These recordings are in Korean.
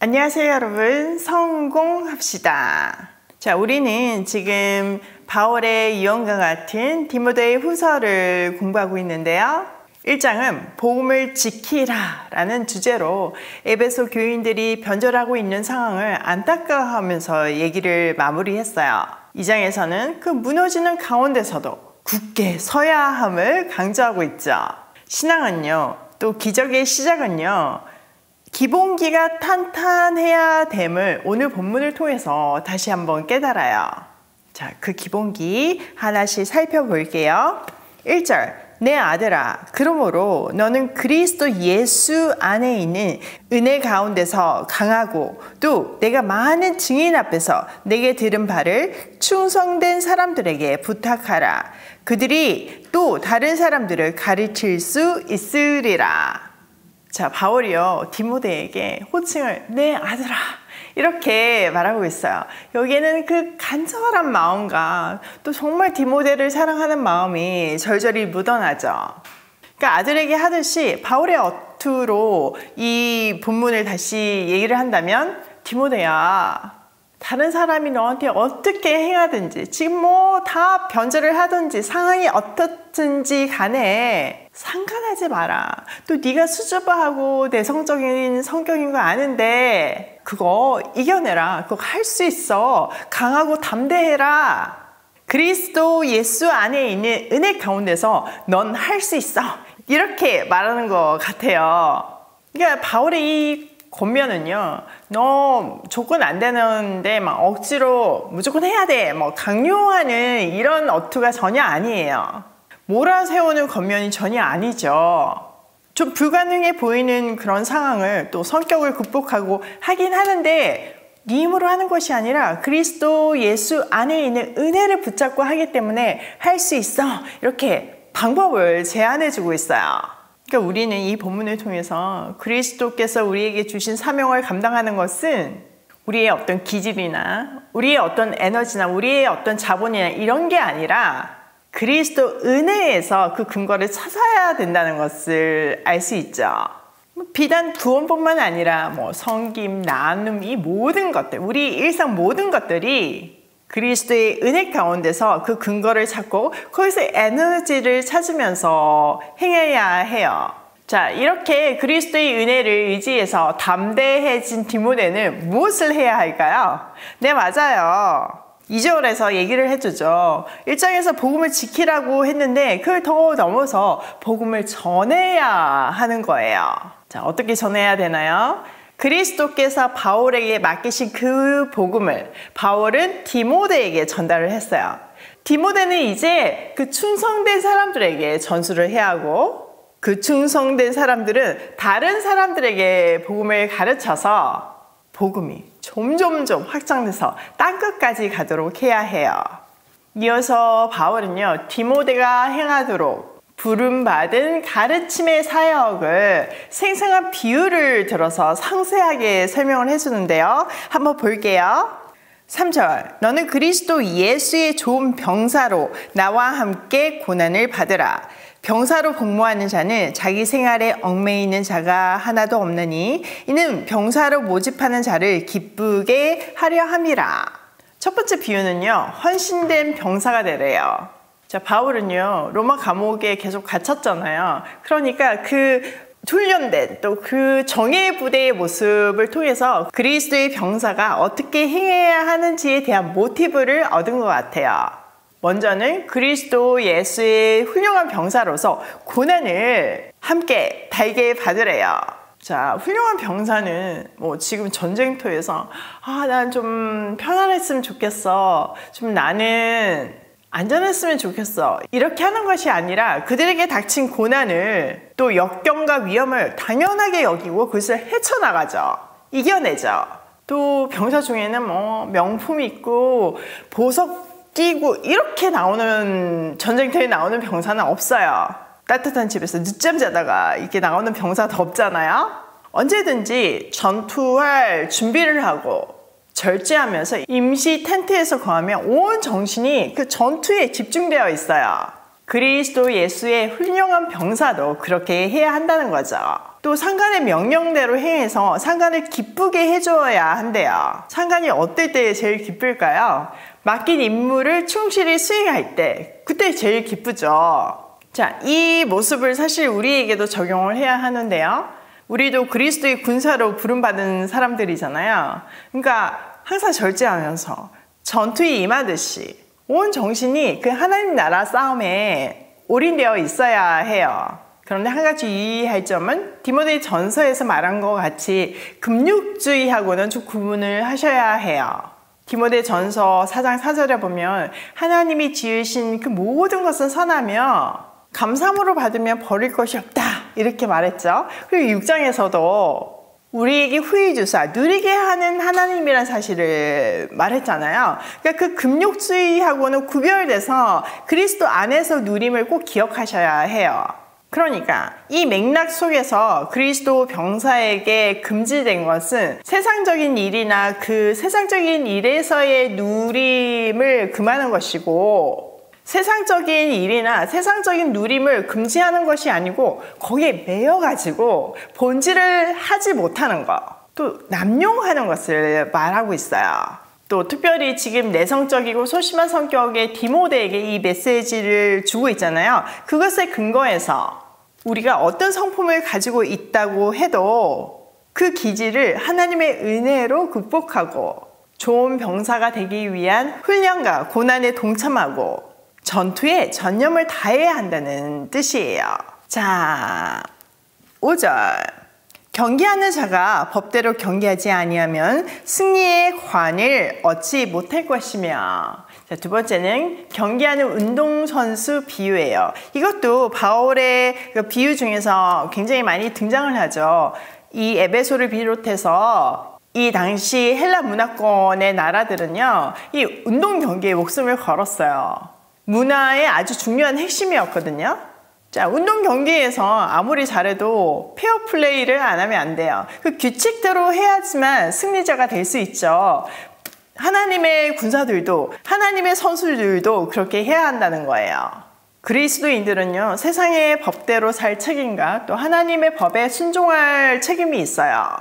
안녕하세요 여러분, 성공합시다. 자, 우리는 지금 바울의 유언과 같은 디모데 후서를 공부하고 있는데요. 1장은 복음을 지키라 라는 주제로 에베소 교인들이 변절하고 있는 상황을 안타까워하면서 얘기를 마무리했어요. 2장에서는 그 무너지는 가운데서도 굳게 서야 함을 강조하고 있죠. 신앙은요, 또 기적의 시작은요, 기본기가 탄탄해야 됨을 오늘 본문을 통해서 다시 한번 깨달아요. 자, 그 기본기 하나씩 살펴볼게요. 1절, 내 아들아, 그러므로 너는 그리스도 예수 안에 있는 은혜 가운데서 강하고 또 내가 많은 증인 앞에서 내게 들은 바를 충성된 사람들에게 부탁하라. 그들이 또 다른 사람들을 가르칠 수 있으리라. 자, 바울이요, 디모데에게 호칭을 내 아들아 이렇게 말하고 있어요. 여기에는 그 간절한 마음과 또 정말 디모데를 사랑하는 마음이 절절히 묻어나죠. 그러니까 아들에게 하듯이 바울의 어투로 이 본문을 다시 얘기를 한다면, 디모데야, 다른 사람이 너한테 어떻게 행하든지, 지금 뭐 다 변절을 하든지 상황이 어떻든지 간에 상관하지 마라. 또 네가 수줍어하고 내성적인 성격인 거 아는데 그거 이겨내라. 그거 할 수 있어. 강하고 담대해라. 그리스도 예수 안에 있는 은혜 가운데서 넌 할 수 있어. 이렇게 말하는 것 같아요. 그러니까 바울의 이 권면은요, 너 조건 안 되는데 막 억지로 무조건 해야 돼, 뭐 강요하는 이런 어투가 전혀 아니에요. 몰아세우는 권면이 전혀 아니죠. 좀 불가능해 보이는 그런 상황을 또 성격을 극복하고 하긴 하는데 네 힘으로 하는 것이 아니라 그리스도 예수 안에 있는 은혜를 붙잡고 하기 때문에 할 수 있어. 이렇게 방법을 제안해 주고 있어요. 그러니까 우리는 이 본문을 통해서 그리스도께서 우리에게 주신 사명을 감당하는 것은 우리의 어떤 기질이나 우리의 어떤 에너지나 우리의 어떤 자본이나 이런 게 아니라 그리스도 은혜에서 그 근거를 찾아야 된다는 것을 알 수 있죠. 비단 구원뿐만 아니라 뭐 섬김, 나눔, 이 모든 것들, 우리 일상 모든 것들이 그리스도의 은혜 가운데서 그 근거를 찾고 거기서 에너지를 찾으면서 행해야 해요. 자, 이렇게 그리스도의 은혜를 의지해서 담대해진 디모데는 무엇을 해야 할까요? 네, 맞아요. 2절에서 얘기를 해주죠. 1장에서 복음을 지키라고 했는데 그걸 더 넘어서 복음을 전해야 하는 거예요. 자, 어떻게 전해야 되나요? 그리스도께서 바울에게 맡기신 그 복음을 바울은 디모데에게 전달을 했어요. 디모데는 이제 그 충성된 사람들에게 전수를 해야 하고 그 충성된 사람들은 다른 사람들에게 복음을 가르쳐서 복음이 점점점 확장돼서 땅끝까지 가도록 해야 해요. 이어서 바울은요, 디모데가 행하도록 부름받은 가르침의 사역을 생생한 비유를 들어서 상세하게 설명을 해주는데요. 한번 볼게요. 3절, 너는 그리스도 예수의 좋은 병사로 나와 함께 고난을 받으라. 병사로 복무하는 자는 자기 생활에 얽매이는 있는 자가 하나도 없느니 이는 병사로 모집하는 자를 기쁘게 하려 함이라. 첫 번째 비유는요, 헌신된 병사가 되래요. 자, 바울은요, 로마 감옥에 계속 갇혔잖아요. 그러니까 그 훈련된 또 그 정예 부대의 모습을 통해서 그리스도의 병사가 어떻게 행해야 하는지에 대한 모티브를 얻은 것 같아요. 먼저는 그리스도 예수의 훌륭한 병사로서 고난을 함께 달게 받으래요. 자, 훌륭한 병사는 뭐 지금 전쟁터에서 난 좀 편안했으면 좋겠어. 좀 나는 안전했으면 좋겠어. 이렇게 하는 것이 아니라 그들에게 닥친 고난을 또 역경과 위험을 당연하게 여기고 그것을 헤쳐나가죠. 이겨내죠. 또 병사 중에는 뭐 명품 있고 보석 끼고 이렇게 나오는, 전쟁터에 나오는 병사는 없어요. 따뜻한 집에서 늦잠 자다가 이렇게 나오는 병사도 없잖아요. 언제든지 전투할 준비를 하고 절제하면서 임시 텐트에서 거하며 온 정신이 그 전투에 집중되어 있어요. 그리스도 예수의 훌륭한 병사도 그렇게 해야 한다는 거죠. 또 상관의 명령대로 행해서 상관을 기쁘게 해줘야 한대요. 상관이 어떨 때 제일 기쁠까요? 맡긴 임무를 충실히 수행할 때, 그때 제일 기쁘죠. 자, 이 모습을 사실 우리에게도 적용을 해야 하는데요. 우리도 그리스도의 군사로 부름받은 사람들이잖아요. 그러니까 항상 절제하면서 전투에 임하듯이 온 정신이 그 하나님 나라 싸움에 올인되어 있어야 해요. 그런데 한 가지 유의할 점은 디모데 전서에서 말한 것 같이 금욕주의하고는 좀 구분을 하셔야 해요. 디모데 전서 4장 4절에 보면 하나님이 지으신 그 모든 것은 선하며 감사함으로 받으면 버릴 것이 없다 이렇게 말했죠. 그리고 6장에서도 우리에게 후히 주사 누리게 하는 하나님이란 사실을 말했잖아요. 그러니까 그 금욕주의하고는 구별돼서 그리스도 안에서 누림을 꼭 기억하셔야 해요. 그러니까 이 맥락 속에서 그리스도 병사에게 금지된 것은 세상적인 일이나 그 세상적인 일에서의 누림을 금하는 것이고, 세상적인 일이나 세상적인 누림을 금지하는 것이 아니고 거기에 매여가지고 본질을 하지 못하는 것, 또 남용하는 것을 말하고 있어요. 또 특별히 지금 내성적이고 소심한 성격의 디모데에게 이 메시지를 주고 있잖아요. 그것에 근거해서 우리가 어떤 성품을 가지고 있다고 해도 그 기질을 하나님의 은혜로 극복하고 좋은 병사가 되기 위한 훈련과 고난에 동참하고 전투에 전념을 다해야 한다는 뜻이에요. 자, 5절. 경계하는 자가 법대로 경계하지 아니하면 승리의 관을 얻지 못할 것이며. 자, 두 번째는 경계하는 운동선수 비유예요. 이것도 바울의 그 비유 중에서 굉장히 많이 등장을 하죠. 이 에베소를 비롯해서 이 당시 헬라 문화권의 나라들은요, 이 운동 경기에 목숨을 걸었어요. 문화의 아주 중요한 핵심이었거든요. 자, 운동 경기에서 아무리 잘해도 페어플레이를 안 하면 안 돼요. 그 규칙대로 해야지만 승리자가 될 수 있죠. 하나님의 군사들도, 하나님의 선수들도 그렇게 해야 한다는 거예요. 그리스도인들은요, 세상의 법대로 살 책임과 또 하나님의 법에 순종할 책임이 있어요.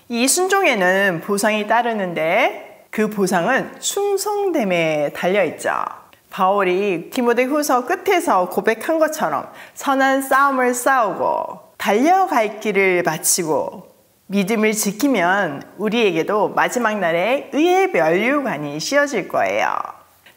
이 순종에는 보상이 따르는데 그 보상은 충성됨에 달려있죠. 바울이 디모데 후서 끝에서 고백한 것처럼 선한 싸움을 싸우고 달려갈 길을 마치고 믿음을 지키면 우리에게도 마지막 날에 의의 면류관이 씌워질 거예요.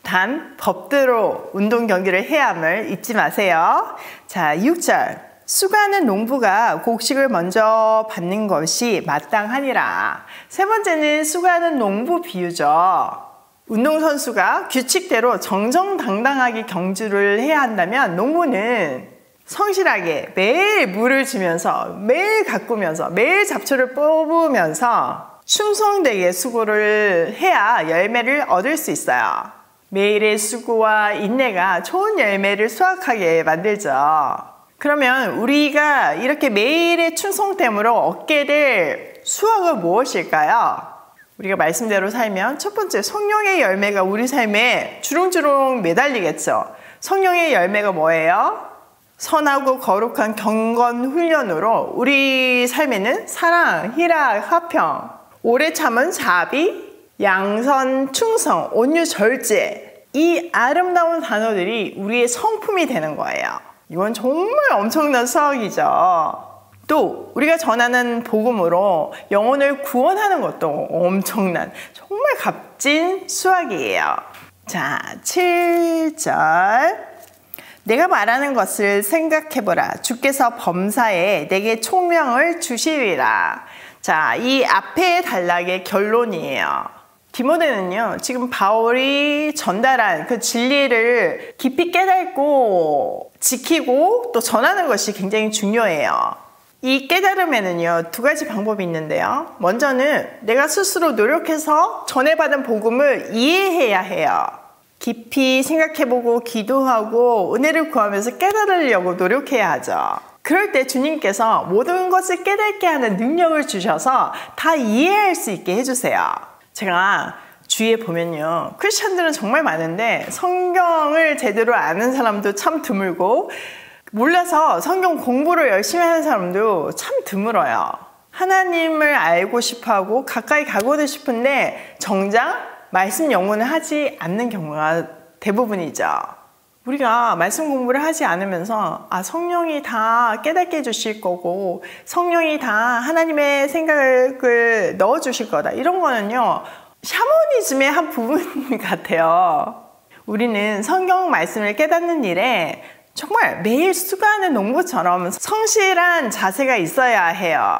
단 법대로 운동 경기를 해야 함을 잊지 마세요. 자, 6절. 수고하는 농부가 곡식을 먼저 받는 것이 마땅하니라. 세 번째는 수고하는 농부 비유죠. 운동선수가 규칙대로 정정당당하게 경주를 해야 한다면 농부는 성실하게 매일 물을 주면서 매일 가꾸면서 매일 잡초를 뽑으면서 충성되게 수고를 해야 열매를 얻을 수 있어요. 매일의 수고와 인내가 좋은 열매를 수확하게 만들죠. 그러면 우리가 이렇게 매일의 충성됨으로 얻게 될 수확은 무엇일까요? 우리가 말씀대로 살면 첫 번째 성령의 열매가 우리 삶에 주렁주렁 매달리겠죠. 성령의 열매가 뭐예요? 선하고 거룩한 경건 훈련으로 우리 삶에는 사랑, 희락, 화평, 오래 참은 자비, 양선, 충성, 온유, 절제, 이 아름다운 단어들이 우리의 성품이 되는 거예요. 이건 정말 엄청난 수확이죠. 또 우리가 전하는 복음으로 영혼을 구원하는 것도 엄청난 정말 값진 수확이에요. 자, 7절. 내가 말하는 것을 생각해보라. 주께서 범사에 내게 총명을 주시리라. 자, 이 앞에 단락의 결론이에요. 디모데는요, 지금 바울이 전달한 그 진리를 깊이 깨닫고 지키고 또 전하는 것이 굉장히 중요해요. 이 깨달음에는요, 두 가지 방법이 있는데요. 먼저는 내가 스스로 노력해서 전해받은 복음을 이해해야 해요. 깊이 생각해보고 기도하고 은혜를 구하면서 깨달으려고 노력해야 하죠. 그럴 때 주님께서 모든 것을 깨닫게 하는 능력을 주셔서 다 이해할 수 있게 해주세요. 제가 주위에 보면요, 크리스천들은 정말 많은데 성경을 제대로 아는 사람도 참 드물고 몰라서 성경 공부를 열심히 하는 사람도 참 드물어요. 하나님을 알고 싶어하고 가까이 가고도 싶은데 정작 말씀 연구는 하지 않는 경우가 대부분이죠. 우리가 말씀 공부를 하지 않으면서 성령이 다 깨닫게 해주실 거고 성령이 다 하나님의 생각을 넣어주실 거다, 이런 거는요 샤머니즘의 한 부분 같아요. 우리는 성경 말씀을 깨닫는 일에 정말 매일 수고하는 농부처럼 성실한 자세가 있어야 해요.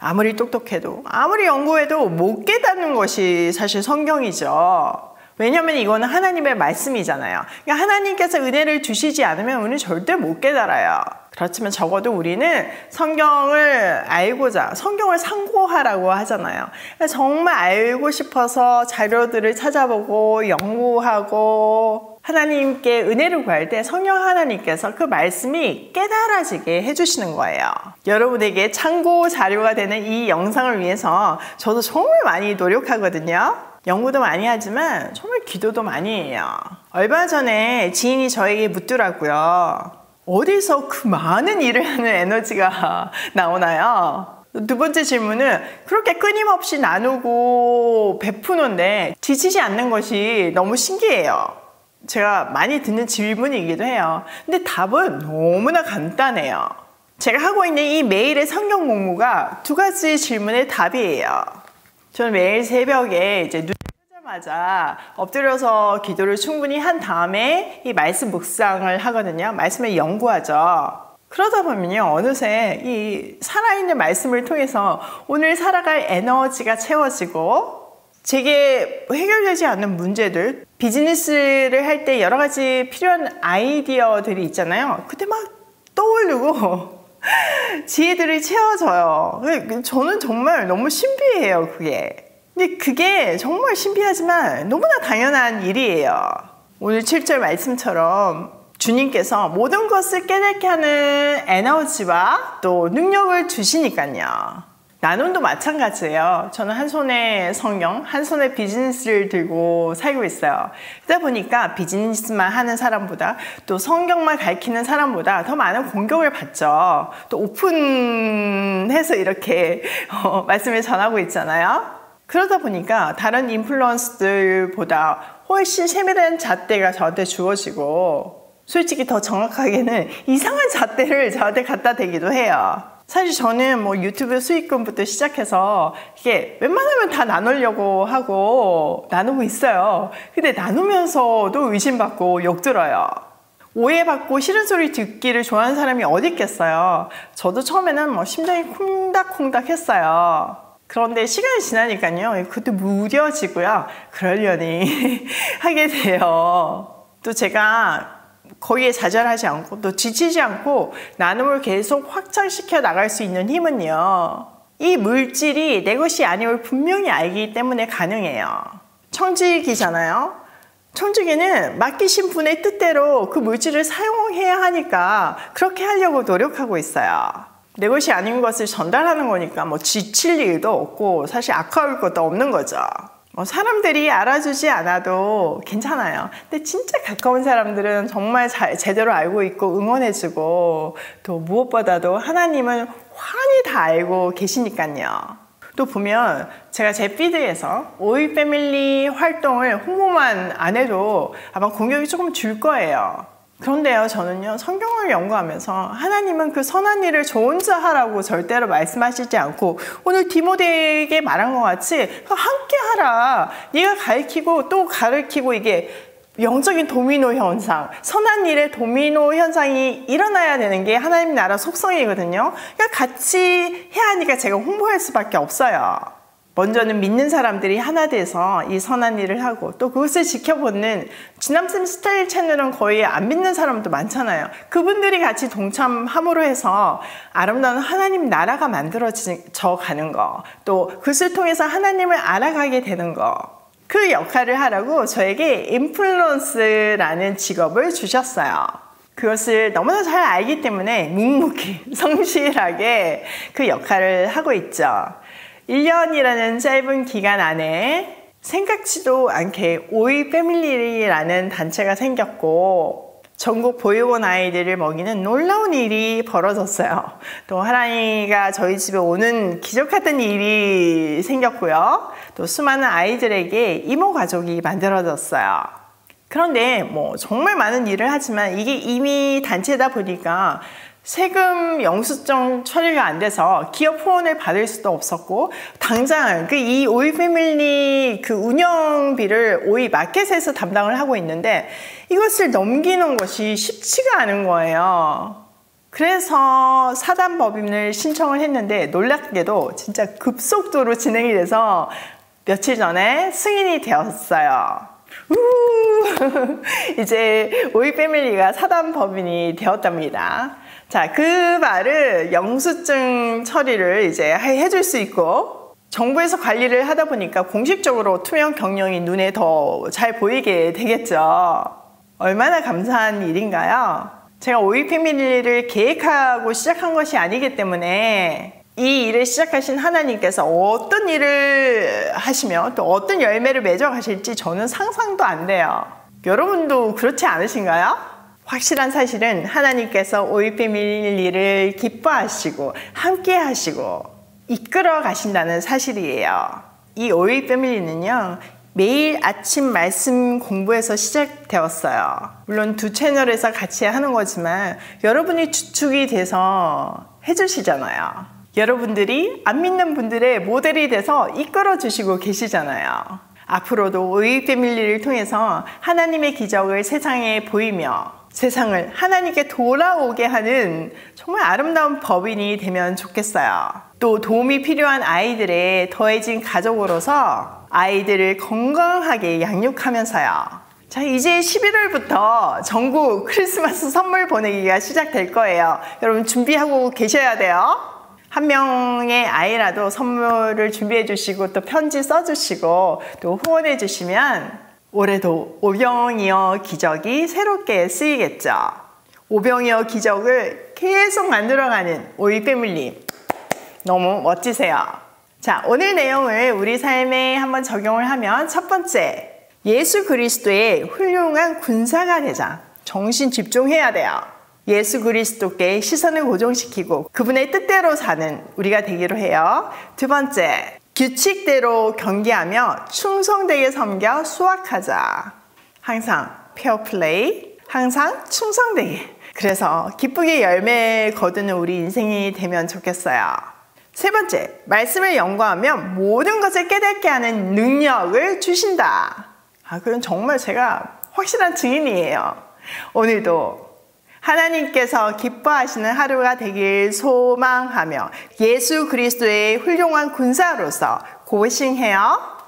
아무리 똑똑해도 아무리 연구해도 못 깨닫는 것이 사실 성경이죠. 왜냐하면 이거는 하나님의 말씀이잖아요. 그러니까 하나님께서 은혜를 주시지 않으면 우리는 절대 못 깨달아요. 그렇지만 적어도 우리는 성경을 알고자, 성경을 상고하라고 하잖아요. 정말 알고 싶어서 자료들을 찾아보고 연구하고 하나님께 은혜를 구할 때 성령 하나님께서 그 말씀이 깨달아지게 해주시는 거예요. 여러분에게 참고 자료가 되는 이 영상을 위해서 저도 정말 많이 노력하거든요. 연구도 많이 하지만 정말 기도도 많이 해요. 얼마 전에 지인이 저에게 묻더라고요. 어디서 그 많은 일을 하는 에너지가 나오나요? 두 번째 질문은 그렇게 끊임없이 나누고 베푸는데 지치지 않는 것이 너무 신기해요. 제가 많이 듣는 질문이기도 해요. 근데 답은 너무나 간단해요. 제가 하고 있는 이 매일의 성경 공부가 두 가지 질문의 답이에요. 저는 매일 새벽에 이제 눈을 뜨자마자 엎드려서 기도를 충분히 한 다음에 이 말씀 묵상을 하거든요. 말씀을 연구하죠. 그러다 보면요, 어느새 이 살아있는 말씀을 통해서 오늘 살아갈 에너지가 채워지고 제게 해결되지 않는 문제들, 비즈니스를 할 때 여러 가지 필요한 아이디어들이 있잖아요. 그때 막 떠오르고 지혜들이 채워져요. 저는 정말 너무 신비해요, 그게. 근데 그게 정말 신비하지만 너무나 당연한 일이에요. 오늘 7절 말씀처럼 주님께서 모든 것을 깨닫게 하는 에너지와 또 능력을 주시니까요. 나눔도 마찬가지예요. 저는 한 손에 성경, 한 손에 비즈니스를 들고 살고 있어요. 그러다 보니까 비즈니스만 하는 사람보다 또 성경만 가르치는 사람보다 더 많은 공격을 받죠. 또 오픈해서 이렇게 말씀을 전하고 있잖아요. 그러다 보니까 다른 인플루언서들보다 훨씬 세밀한 잣대가 저한테 주어지고 솔직히 더 정확하게는 이상한 잣대를 저한테 갖다 대기도 해요. 사실 저는 뭐 유튜브 수익금부터 시작해서 이게 웬만하면 다 나누려고 하고 나누고 있어요. 근데 나누면서도 의심받고 욕들어요. 오해받고 싫은 소리 듣기를 좋아하는 사람이 어디 있겠어요. 저도 처음에는 뭐 심장이 콩닥콩닥 했어요. 그런데 시간이 지나니까요, 그것도 무뎌지고요. 그러려니 하게 돼요. 또 제가 거기에 좌절하지 않고 또 지치지 않고 나눔을 계속 확장시켜 나갈 수 있는 힘은요, 이 물질이 내 것이 아님을 분명히 알기 때문에 가능해요. 청지기잖아요. 청지기는 맡기신 분의 뜻대로 그 물질을 사용해야 하니까 그렇게 하려고 노력하고 있어요. 내 것이 아닌 것을 전달하는 거니까 뭐 지칠 일도 없고 사실 아까울 것도 없는 거죠. 사람들이 알아주지 않아도 괜찮아요. 근데 진짜 가까운 사람들은 정말 제대로 알고 있고 응원해주고 또 무엇보다도 하나님은 환히 다 알고 계시니까요. 또 보면 제가 제 피드에서 오일 패밀리 활동을 홍보만 안 해도 아마 공격이 조금 줄 거예요. 그런데요, 저는요, 성경을 연구하면서 하나님은 그 선한 일을 저 혼자 하라고 절대로 말씀하시지 않고 오늘 디모데에게 말한 것 같이 함께 하라. 네가 가르치고 또 가르치고 이게 영적인 도미노 현상, 선한 일의 도미노 현상이 일어나야 되는 게 하나님 나라 속성이거든요. 그러니까 같이 해야 하니까 제가 홍보할 수밖에 없어요. 먼저는 믿는 사람들이 하나 돼서 이 선한 일을 하고 또 그것을 지켜보는 지남쌤 스타일 채널은 거의 안 믿는 사람도 많잖아요. 그분들이 같이 동참함으로 해서 아름다운 하나님 나라가 만들어져 가는 거, 또 그것을 통해서 하나님을 알아가게 되는 거, 그 역할을 하라고 저에게 인플루언스라는 직업을 주셨어요. 그것을 너무나 잘 알기 때문에 묵묵히 성실하게 그 역할을 하고 있죠. 1년이라는 짧은 기간 안에 생각지도 않게 오이 패밀리라는 단체가 생겼고 전국 보육원 아이들을 먹이는 놀라운 일이 벌어졌어요. 또 하나님이가 저희 집에 오는 기적 같은 일이 생겼고요. 또 수많은 아이들에게 이모 가족이 만들어졌어요. 그런데 정말 많은 일을 하지만 이게 이미 단체다 보니까 세금 영수증 처리가 안 돼서 기업 후원을 받을 수도 없었고 당장 이 오이 패밀리 운영비를 오이 마켓에서 담당을 하고 있는데 이것을 넘기는 것이 쉽지가 않은 거예요. 그래서 사단법인을 신청을 했는데 놀랍게도 진짜 급속도로 진행이 돼서 며칠 전에 승인이 되었어요. 이제 오이 패밀리가 사단법인이 되었답니다. 자, 그 말을 영수증 처리를 이제 해줄 수 있고 정부에서 관리를 하다 보니까 공식적으로 투명 경영이 눈에 더 잘 보이게 되겠죠. 얼마나 감사한 일인가요? 제가 오이 패밀리를 계획하고 시작한 것이 아니기 때문에 이 일을 시작하신 하나님께서 어떤 일을 하시며 또 어떤 열매를 맺어 가실지 저는 상상도 안 돼요. 여러분도 그렇지 않으신가요? 확실한 사실은 하나님께서 오이 패밀리를 기뻐하시고 함께 하시고 이끌어 가신다는 사실이에요. 이 오이 패밀리는요, 매일 아침 말씀 공부에서 시작되었어요. 물론 두 채널에서 같이 하는 거지만 여러분이 주축이 돼서 해주시잖아요. 여러분들이 안 믿는 분들의 모델이 돼서 이끌어 주시고 계시잖아요. 앞으로도 오이 패밀리를 통해서 하나님의 기적을 세상에 보이며 세상을 하나님께 돌아오게 하는 정말 아름다운 법인이 되면 좋겠어요. 또 도움이 필요한 아이들의 더해진 가족으로서 아이들을 건강하게 양육하면서요. 자, 이제 11월부터 전국 크리스마스 선물 보내기가 시작될 거예요. 여러분 준비하고 계셔야 돼요. 한 명의 아이라도 선물을 준비해 주시고 또 편지 써주시고 또 후원해 주시면 올해도 오병이어 기적이 새롭게 쓰이겠죠. 오병이어 기적을 계속 만들어가는 오이 패밀리 너무 멋지세요. 자, 오늘 내용을 우리 삶에 한번 적용을 하면 첫 번째, 예수 그리스도의 훌륭한 군사가 되자. 정신 집중해야 돼요. 예수 그리스도께 시선을 고정시키고 그분의 뜻대로 사는 우리가 되기로 해요. 두 번째, 규칙대로 경계하며 충성되게 섬겨 수확하자. 항상 페어플레이, 항상 충성되게. 그래서 기쁘게 열매 거두는 우리 인생이 되면 좋겠어요. 세 번째, 말씀을 연구하며 모든 것을 깨닫게 하는 능력을 주신다. 그건 정말 제가 확실한 증인이에요. 오늘도 하나님께서 기뻐하시는 하루가 되길 소망하며 예수 그리스도의 훌륭한 군사로서 고싱해요.